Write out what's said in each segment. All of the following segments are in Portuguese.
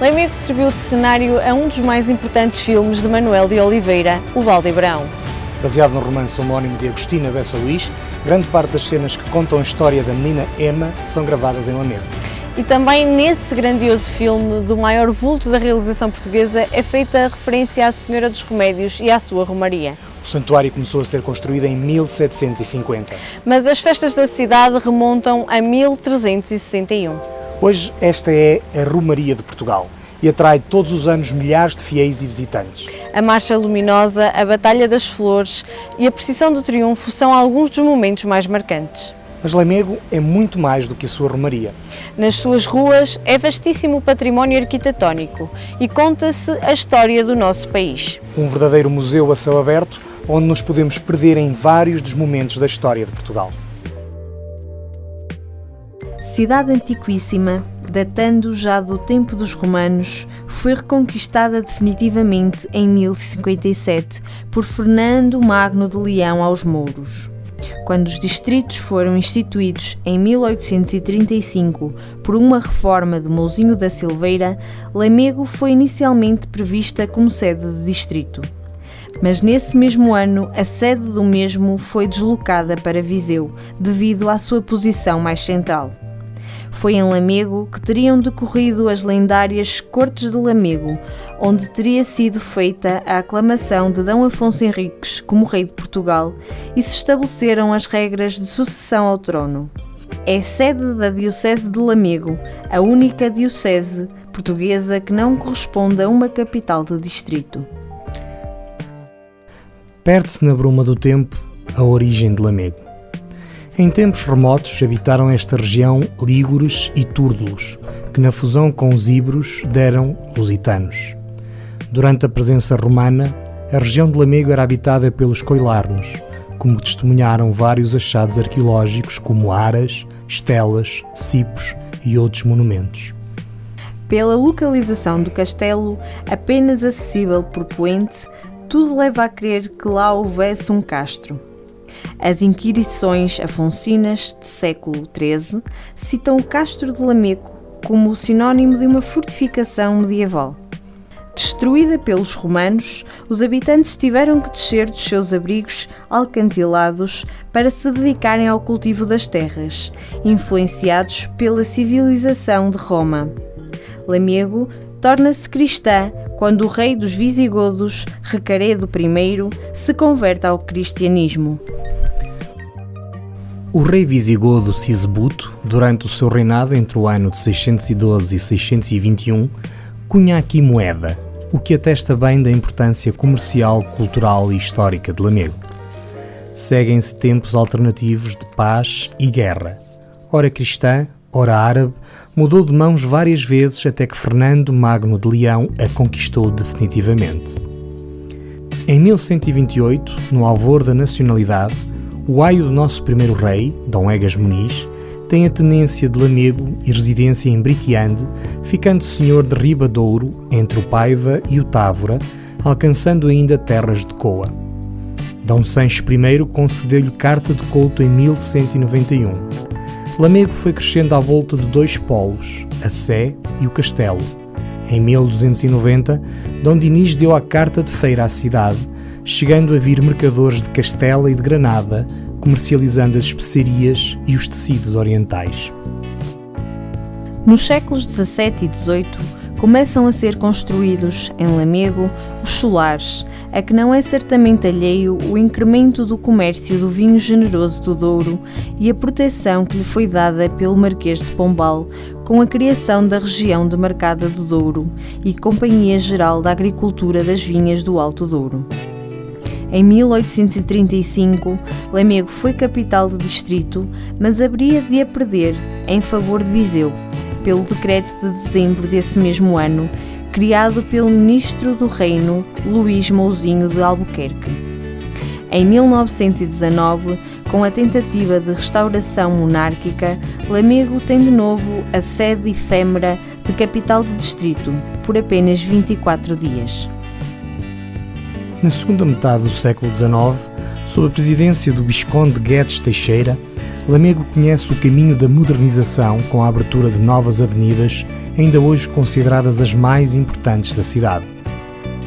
Lamego serviu de cenário a um dos mais importantes filmes de Manuel de Oliveira, O Valdebrão. Baseado no romance homónimo de Agostina Bessa Luís, grande parte das cenas que contam a história da menina Emma são gravadas em Lamego. E também nesse grandioso filme, do maior vulto da realização portuguesa, é feita a referência à Senhora dos Remédios e à sua romaria. O santuário começou a ser construído em 1750. Mas as festas da cidade remontam a 1361. Hoje esta é a Romaria de Portugal e atrai todos os anos milhares de fiéis e visitantes. A Marcha Luminosa, a Batalha das Flores e a Procissão do Triunfo são alguns dos momentos mais marcantes. Mas Lamego é muito mais do que a sua romaria. Nas suas ruas é vastíssimo património arquitetónico e conta-se a história do nosso país. Um verdadeiro museu a céu aberto, onde nos podemos perder em vários dos momentos da história de Portugal. Cidade antiquíssima, datando já do tempo dos romanos, foi reconquistada definitivamente em 1057 por Fernando Magno de Leão aos mouros. Quando os distritos foram instituídos em 1835 por uma reforma de Mouzinho da Silveira, Lamego foi inicialmente prevista como sede de distrito. Mas nesse mesmo ano, a sede do mesmo foi deslocada para Viseu, devido à sua posição mais central. Foi em Lamego que teriam decorrido as lendárias Cortes de Lamego, onde teria sido feita a aclamação de D. Afonso Henriques como rei de Portugal e se estabeleceram as regras de sucessão ao trono. É sede da Diocese de Lamego, a única diocese portuguesa que não corresponde a uma capital de distrito. Perde-se na bruma do tempo a origem de Lamego. Em tempos remotos habitaram esta região lígures e túrdulos, que na fusão com os íberos deram lusitanos. Durante a presença romana, a região de Lamego era habitada pelos coilarnos, como testemunharam vários achados arqueológicos como aras, estelas, cipos e outros monumentos. Pela localização do castelo, apenas acessível por poente, tudo leva a crer que lá houvesse um castro. As inquirições afonsinas de século XIII citam o Castro de Lamego como sinónimo de uma fortificação medieval. Destruída pelos romanos, os habitantes tiveram que descer dos seus abrigos alcantilados para se dedicarem ao cultivo das terras, influenciados pela civilização de Roma. Lamego torna-se cristã quando o rei dos visigodos, Recaredo I, se converte ao cristianismo. O rei visigodo Sisebuto, durante o seu reinado entre o ano de 612 e 621, cunha aqui moeda, o que atesta bem da importância comercial, cultural e histórica de Lamego. Seguem-se tempos alternativos de paz e guerra. Ora cristã, ora árabe, mudou de mãos várias vezes até que Fernando Magno de Leão a conquistou definitivamente. Em 1128, no alvor da nacionalidade, o aio do nosso primeiro rei, Dom Egas Muniz, tem a tenência de Lamego e residência em Britiande, ficando senhor de Ribadouro, entre o Paiva e o Távora, alcançando ainda terras de Coa. Dom Sancho I concedeu-lhe carta de couto em 1191. Lamego foi crescendo à volta de dois polos, a Sé e o Castelo. Em 1290, Dom Dinis deu a carta de feira à cidade, chegando a vir mercadores de Castela e de Granada, comercializando as especiarias e os tecidos orientais. Nos séculos XVII e XVIII, começam a ser construídos, em Lamego, os solares, a que não é certamente alheio o incremento do comércio do vinho generoso do Douro e a proteção que lhe foi dada pelo Marquês de Pombal com a criação da região demarcada do Douro e Companhia Geral da Agricultura das Vinhas do Alto Douro. Em 1835, Lamego foi capital de distrito, mas haveria de a perder em favor de Viseu, pelo decreto de dezembro desse mesmo ano, criado pelo ministro do Reino, Luís Mouzinho de Albuquerque. Em 1919, com a tentativa de restauração monárquica, Lamego tem de novo a sede efêmera de capital de distrito, por apenas 24 dias. Na segunda metade do século XIX, sob a presidência do Visconde Guedes Teixeira, Lamego conhece o caminho da modernização com a abertura de novas avenidas, ainda hoje consideradas as mais importantes da cidade.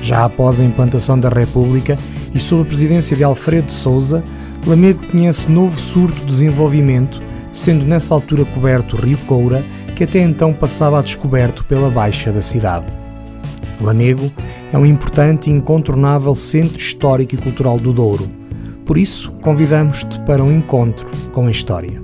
Já após a implantação da República e sob a presidência de Alfredo de Sousa, Lamego conhece novo surto de desenvolvimento, sendo nessa altura coberto o Rio Coura, que até então passava a descoberto pela baixa da cidade. Lamego é um importante e incontornável centro histórico e cultural do Douro. Por isso, convidamos-te para um encontro com a história.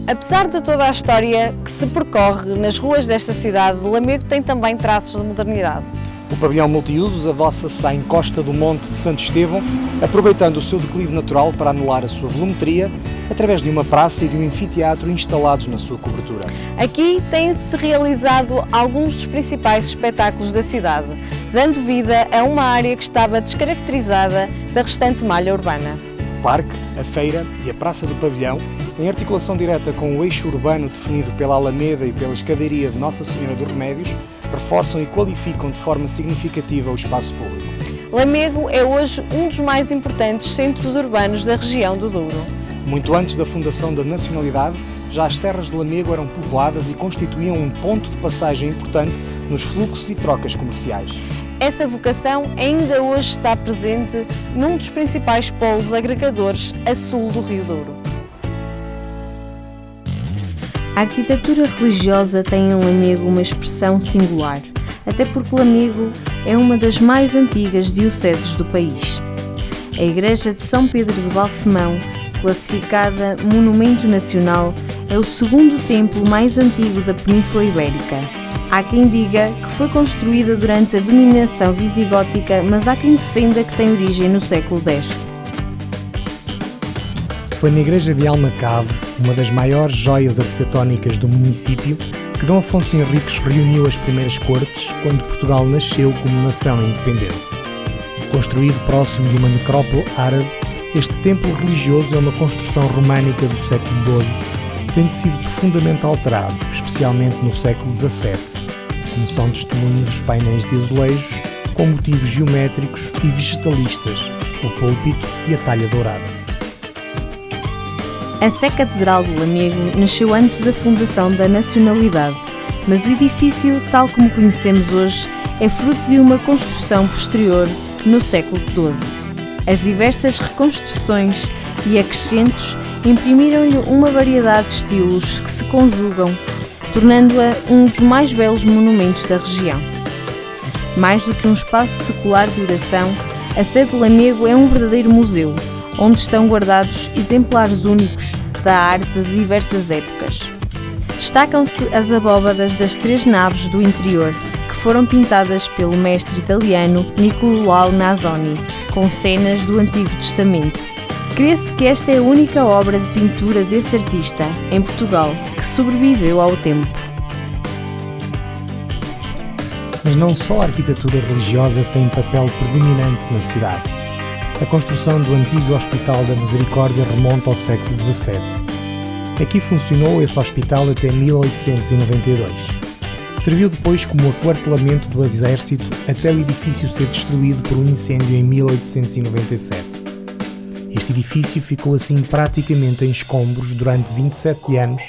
Apesar de toda a história que se percorre nas ruas desta cidade, Lamego tem também traços de modernidade. O pavilhão multiusos adoça-se à encosta do Monte de Santo Estevão, aproveitando o seu declive natural para anular a sua volumetria, através de uma praça e de um anfiteatro instalados na sua cobertura. Aqui têm-se realizado alguns dos principais espetáculos da cidade, dando vida a uma área que estava descaracterizada da restante malha urbana. O parque, a feira e a praça do pavilhão, em articulação direta com o eixo urbano definido pela Alameda e pela escadaria de Nossa Senhora dos Remédios, reforçam e qualificam de forma significativa o espaço público. Lamego é hoje um dos mais importantes centros urbanos da região do Douro. Muito antes da fundação da nacionalidade, já as terras de Lamego eram povoadas e constituíam um ponto de passagem importante nos fluxos e trocas comerciais. Essa vocação ainda hoje está presente num dos principais polos agregadores a sul do Rio Douro. A arquitetura religiosa tem em Lamego uma expressão singular, até porque Lamego é uma das mais antigas dioceses do país. A Igreja de São Pedro de Balsemão, classificada Monumento Nacional, é o segundo templo mais antigo da Península Ibérica. Há quem diga que foi construída durante a dominação visigótica, mas há quem defenda que tem origem no século X. Foi na igreja de Almacave, uma das maiores joias arquitetónicas do município, que Dom Afonso Henriques reuniu as primeiras cortes quando Portugal nasceu como nação independente. Construído próximo de uma necrópole árabe, este templo religioso é uma construção românica do século XII, tendo sido profundamente alterado, especialmente no século XVII, como são testemunhos os painéis de azulejos com motivos geométricos e vegetalistas, o púlpito e a talha dourada. A Sé Catedral de Lamego nasceu antes da fundação da nacionalidade, mas o edifício, tal como conhecemos hoje, é fruto de uma construção posterior no século XII. As diversas reconstruções e acrescentos imprimiram-lhe uma variedade de estilos que se conjugam, tornando-a um dos mais belos monumentos da região. Mais do que um espaço secular de oração, a Sé de Lamego é um verdadeiro museu, onde estão guardados exemplares únicos da arte de diversas épocas. Destacam-se as abóbadas das 3 naves do interior, que foram pintadas pelo mestre italiano Niccolò Nasoni, com cenas do Antigo Testamento. Crê-se que esta é a única obra de pintura desse artista, em Portugal, que sobreviveu ao tempo. Mas não só a arquitetura religiosa tem papel predominante na cidade. A construção do antigo Hospital da Misericórdia remonta ao século XVII. Aqui funcionou esse hospital até 1892. Serviu depois como aquartelamento do exército até o edifício ser destruído por um incêndio em 1897. Este edifício ficou assim praticamente em escombros durante 27 anos,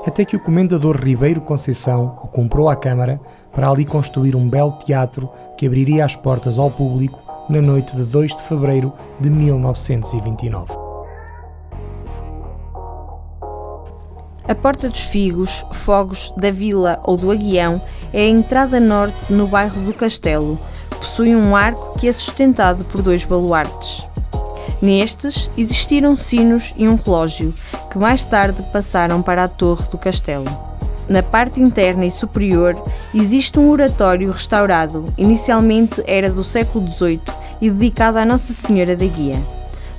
até que o comendador Ribeiro Conceição o comprou à Câmara para ali construir um belo teatro que abriria as portas ao público na noite de 2 de fevereiro de 1929. A Porta dos Figos, Fogos, da Vila ou do Aguião é a entrada norte no bairro do Castelo. Possui um arco que é sustentado por 2 baluartes. Nestes existiram sinos e um relógio, que mais tarde passaram para a torre do castelo. Na parte interna e superior existe um oratório restaurado, inicialmente era do século XVIII e dedicado à Nossa Senhora da Guia.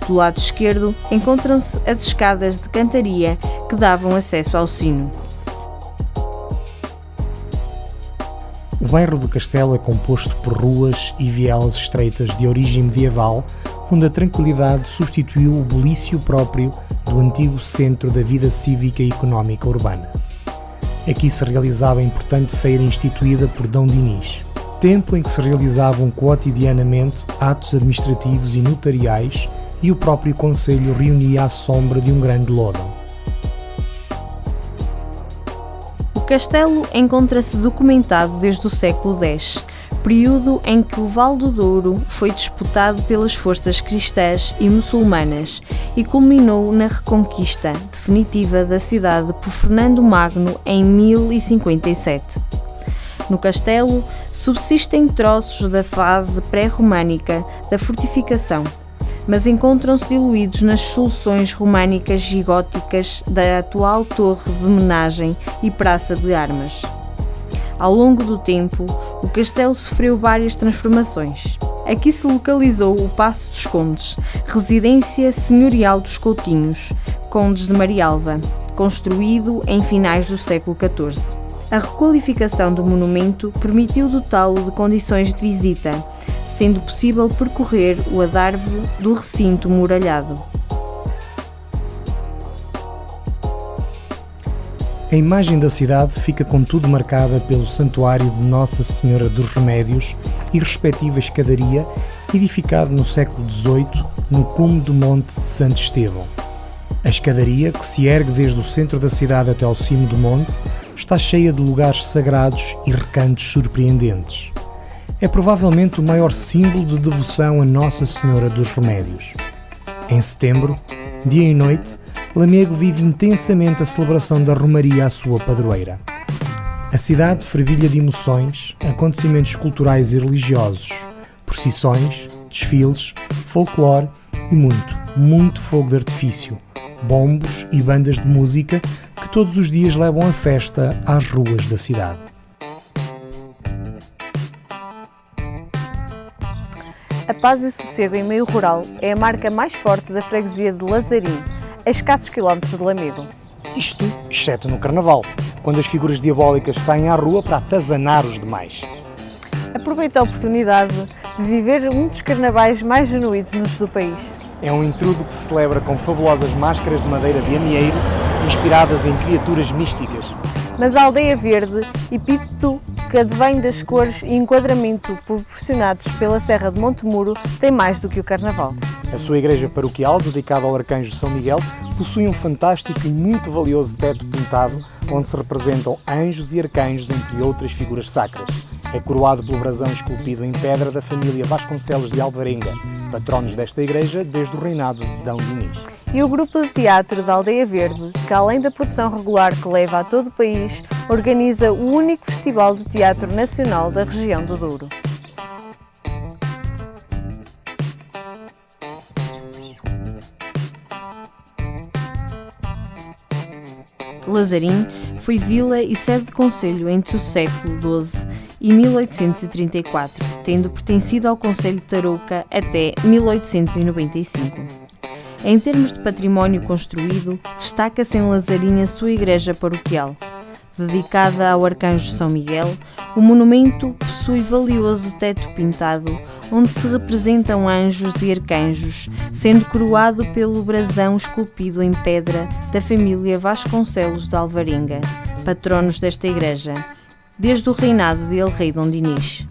Do lado esquerdo encontram-se as escadas de cantaria que davam acesso ao sino. O bairro do Castelo é composto por ruas e vielas estreitas de origem medieval, onde a tranquilidade substituiu o bulício próprio do antigo centro da vida cívica e económica urbana. Aqui se realizava a importante feira instituída por D. Dinis, tempo em que se realizavam quotidianamente atos administrativos e notariais e o próprio concelho reunia à sombra de um grande lodo. O castelo encontra-se documentado desde o século X, período em que o Vale do Douro foi disputado pelas forças cristãs e muçulmanas e culminou na reconquista definitiva da cidade por Fernando Magno em 1057. No castelo subsistem troços da fase pré-românica da fortificação, mas encontram-se diluídos nas soluções românicas e góticas da atual torre de homenagem e praça de armas. Ao longo do tempo, o castelo sofreu várias transformações. Aqui se localizou o Paço dos Condes, residência senhorial dos Coutinhos, condes de Marialva, construído em finais do século XIV. A requalificação do monumento permitiu dotá-lo de condições de visita, sendo possível percorrer o adarve do recinto muralhado. A imagem da cidade fica contudo marcada pelo santuário de Nossa Senhora dos Remédios e respectiva escadaria, edificado no século XVIII no cume do Monte de Santo Estevão. A escadaria, que se ergue desde o centro da cidade até ao cimo do monte, está cheia de lugares sagrados e recantos surpreendentes. É provavelmente o maior símbolo de devoção a Nossa Senhora dos Remédios. Em setembro, dia e noite, Lamego vive intensamente a celebração da Romaria à sua padroeira. A cidade fervilha de emoções, acontecimentos culturais e religiosos, procissões, desfiles, folclore e muito fogo de artifício, bombos e bandas de música que todos os dias levam a festa às ruas da cidade. A paz e o sossego em meio rural é a marca mais forte da freguesia de Lazarim, a escassos quilómetros de Lamego. Isto, exceto no Carnaval, quando as figuras diabólicas saem à rua para atazanar os demais. Aproveita a oportunidade de viver um dos carnavais mais genuínos do país. É um intrudo que se celebra com fabulosas máscaras de madeira de amieiro, inspiradas em criaturas místicas. Mas a Aldeia Verde, epíteto que advém das cores e enquadramento proporcionados pela Serra de Montemuro, tem mais do que o Carnaval. A sua igreja paroquial, dedicada ao Arcanjo São Miguel, possui um fantástico e muito valioso teto pintado, onde se representam anjos e arcanjos, entre outras figuras sacras. É coroado pelo brasão esculpido em pedra da família Vasconcelos de Alvarenga, patronos desta igreja desde o reinado de D. Dinis. E o grupo de teatro da Aldeia Verde, que além da produção regular que leva a todo o país, organiza o único festival de teatro nacional da região do Douro. Lazarim foi vila e sede de concelho entre o século XII e 1834, tendo pertencido ao concelho de Tarouca até 1895. Em termos de património construído, destaca-se em Lazarim a sua igreja paroquial. Dedicada ao Arcanjo São Miguel, o monumento possui valioso teto pintado, onde se representam anjos e arcanjos, sendo coroado pelo brasão esculpido em pedra da família Vasconcelos de Alvarenga, patronos desta igreja, desde o reinado de El-Rei D. Dinis.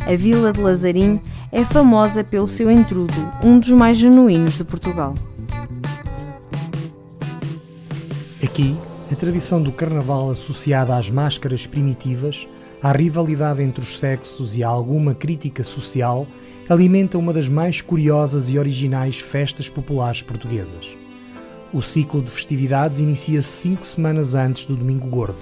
A vila de Lazarim é famosa pelo seu entrudo, um dos mais genuínos de Portugal. Aqui, a tradição do Carnaval associada às máscaras primitivas, à rivalidade entre os sexos e a alguma crítica social, alimenta uma das mais curiosas e originais festas populares portuguesas. O ciclo de festividades inicia-se 5 semanas antes do Domingo Gordo.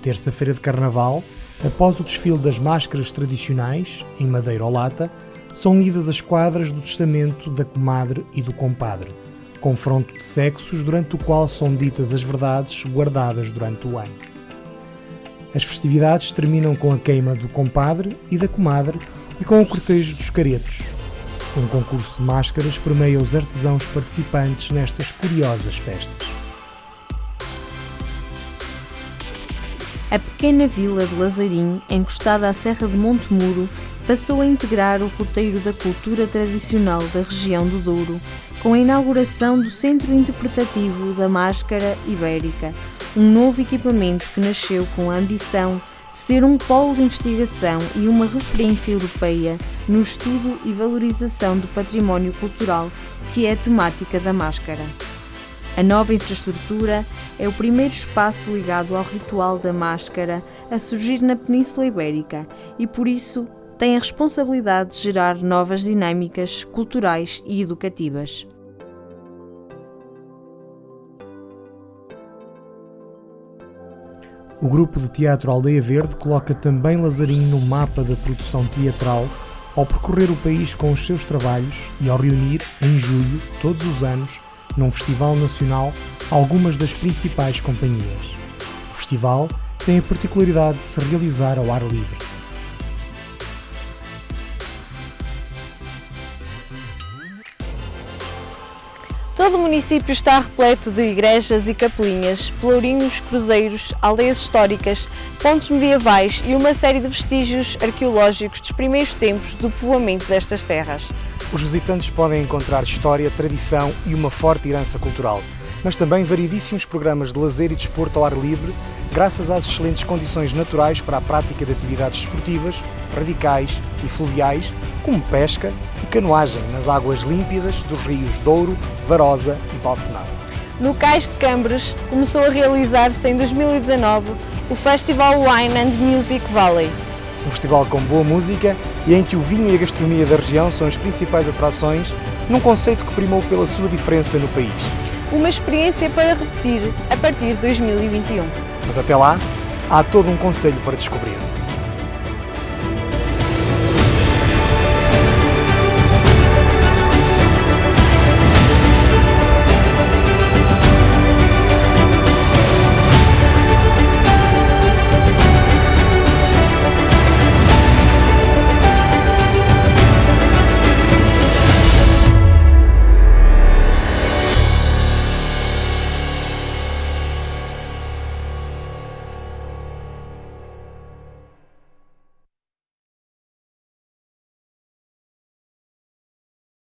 Terça-feira de Carnaval, após o desfile das máscaras tradicionais, em madeira ou lata, são lidas as quadras do testamento da comadre e do compadre, confronto de sexos durante o qual são ditas as verdades guardadas durante o ano. As festividades terminam com a queima do compadre e da comadre e com o cortejo dos caretos. Um concurso de máscaras permeia os artesãos participantes nestas curiosas festas. A pequena vila de Lazarim, encostada à Serra de Montemuro, passou a integrar o roteiro da cultura tradicional da região do Douro, com a inauguração do Centro Interpretativo da Máscara Ibérica, um novo equipamento que nasceu com a ambição de ser um polo de investigação e uma referência europeia no estudo e valorização do património cultural, que é a temática da máscara. A nova infraestrutura é o primeiro espaço ligado ao ritual da máscara a surgir na Península Ibérica e, por isso, tem a responsabilidade de gerar novas dinâmicas culturais e educativas. O grupo de teatro Aldeia Verde coloca também Lazarim no mapa da produção teatral ao percorrer o país com os seus trabalhos e ao reunir, em julho, todos os anos, num festival nacional, algumas das principais companhias. O festival tem a particularidade de se realizar ao ar livre. Todo o município está repleto de igrejas e capelinhas, pelourinhos, cruzeiros, aldeias históricas, pontos medievais e uma série de vestígios arqueológicos dos primeiros tempos do povoamento destas terras. Os visitantes podem encontrar história, tradição e uma forte herança cultural, mas também variedíssimos programas de lazer e desporto ao ar livre, graças às excelentes condições naturais para a prática de atividades esportivas, radicais e fluviais, como pesca e canoagem nas águas límpidas dos rios Douro, Varosa e Balsemão. No Cais de Cambres começou a realizar-se em 2019 o Festival Wine and Music Valley. Um festival com boa música e em que o vinho e a gastronomia da região são as principais atrações, num conceito que primou pela sua diferença no país. Uma experiência para repetir a partir de 2021. Mas até lá, há todo um concelho para descobrir.